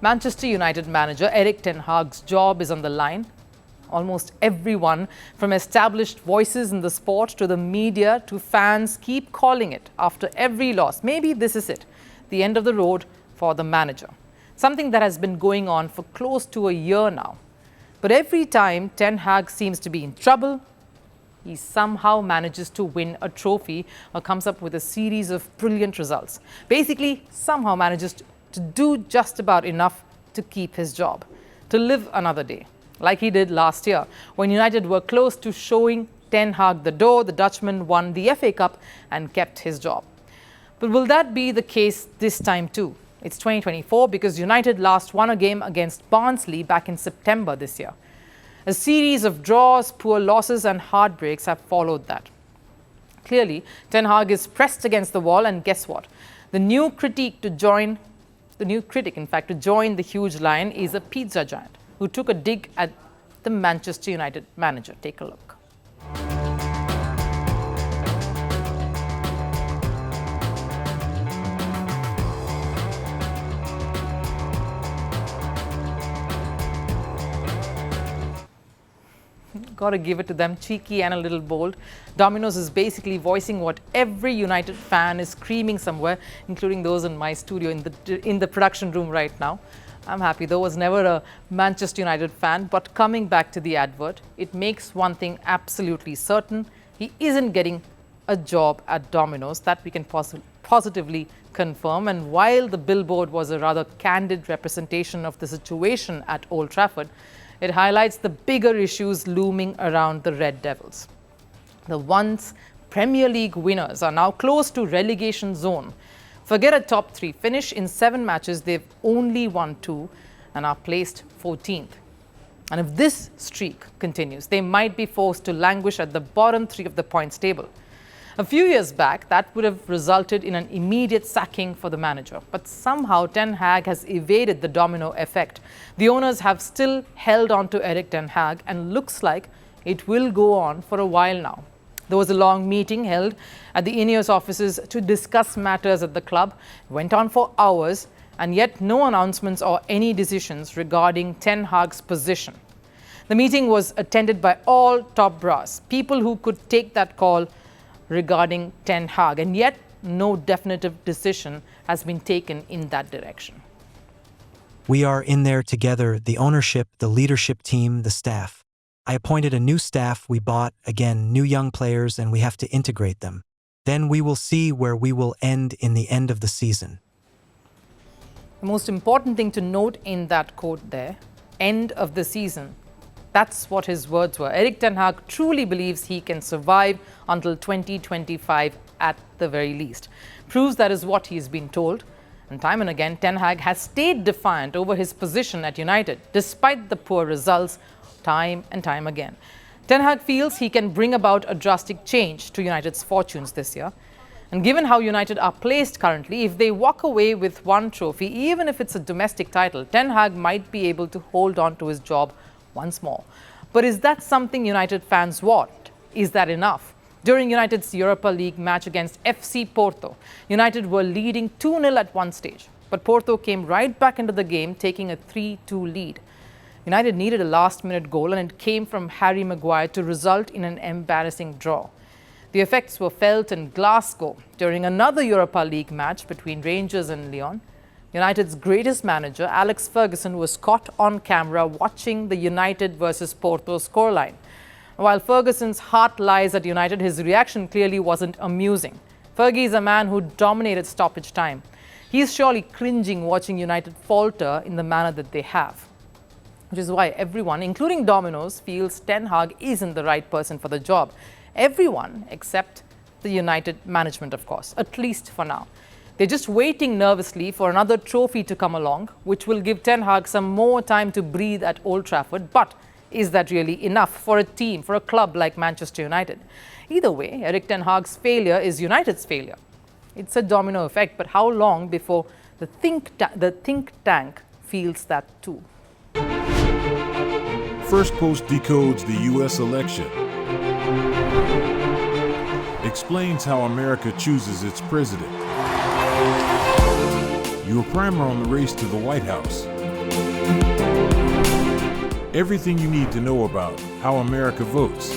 Manchester United manager Erik Ten Hag's job is on the line. Almost everyone, from established voices in the sport to the media to fans, keep calling it after every loss. Maybe this is it, the end of the road for the manager. Something that has been going on for close to a year now. But every time Ten Hag seems to be in trouble, he somehow manages to win a trophy or comes up with a series of brilliant results. Basically, somehow manages to do just about enough to keep his job, to live another day, like he did last year. When United were close to showing Ten Hag the door, the Dutchman won the FA Cup and kept his job. But will that be the case this time too? It's 2024 because United last won a game against Barnsley back in September this year. A series of draws, poor losses and heartbreaks have followed that. Clearly, Ten Hag is pressed against the wall, and guess what? The new critic, in fact, to join the huge lion is a pizza giant who took a dig at the Manchester United manager. Take a look. Got to give it to them, cheeky and a little bold. Domino's is basically voicing what every United fan is screaming somewhere, including those in my studio in the production room right now. I'm happy. There was never a Manchester United fan, but coming back to the advert, it makes one thing absolutely certain. He isn't getting a job at Domino's. That we can positively confirm. And while the billboard was a rather candid representation of the situation at Old Trafford, it highlights the bigger issues looming around the Red Devils. The once Premier League winners are now close to relegation zone. Forget a top 3 finish. In 7 matches, they've only won 2 and are placed 14th. And if this streak continues, they might be forced to languish at the bottom 3 of the points table. A few years back, that would have resulted in an immediate sacking for the manager. But somehow Ten Hag has evaded the domino effect. The owners have still held on to Erik Ten Hag, and looks like it will go on for a while now. There was a long meeting held at the Ineos offices to discuss matters at the club. It went on for hours, and yet no announcements or any decisions regarding Ten Hag's position. The meeting was attended by all top brass, people who could take that call regarding Ten Hag, and yet no definitive decision has been taken in that direction. We are in there together, the ownership, the leadership team, the staff. I appointed a new staff, we bought, again, new young players, and we have to integrate them. Then we will see where we will end in the end of the season. The most important thing to note in that quote there, end of the season, that's what his words were. Erik Ten Hag truly believes he can survive until 2025 at the very least. Proves that is what he's been told. And time and again, Ten Hag has stayed defiant over his position at United, despite the poor results time and time again. Ten Hag feels he can bring about a drastic change to United's fortunes this year. And given how United are placed currently, if they walk away with one trophy, even if it's a domestic title, Ten Hag might be able to hold on to his job once more. But is that something United fans want? Is that enough? During United's Europa League match against FC Porto, United were leading 2-0 at one stage. But Porto came right back into the game, taking a 3-2 lead. United needed a last-minute goal, and it came from Harry Maguire to result in an embarrassing draw. The effects were felt in Glasgow during another Europa League match between Rangers and Lyon. United's greatest manager, Alex Ferguson, was caught on camera watching the United versus Porto scoreline. While Ferguson's heart lies at United, his reaction clearly wasn't amusing. Fergie is a man who dominated stoppage time. He's surely cringing watching United falter in the manner that they have. Which is why everyone, including Domino's, feels Ten Hag isn't the right person for the job. Everyone except the United management, of course, at least for now. They're just waiting nervously for another trophy to come along, which will give Ten Hag some more time to breathe at Old Trafford. But is that really enough for a team, for a club like Manchester United? Either way, Erik Ten Hag's failure is United's failure. It's a domino effect, but how long before the think tank feels that too? Firstpost decodes the U.S. election. Explains how America chooses its president. Your primer on the race to the White House. Everything you need to know about how America votes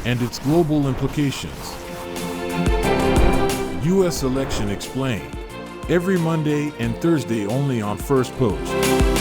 and its global implications. U.S. Election Explained. Every Monday and Thursday only on Firstpost.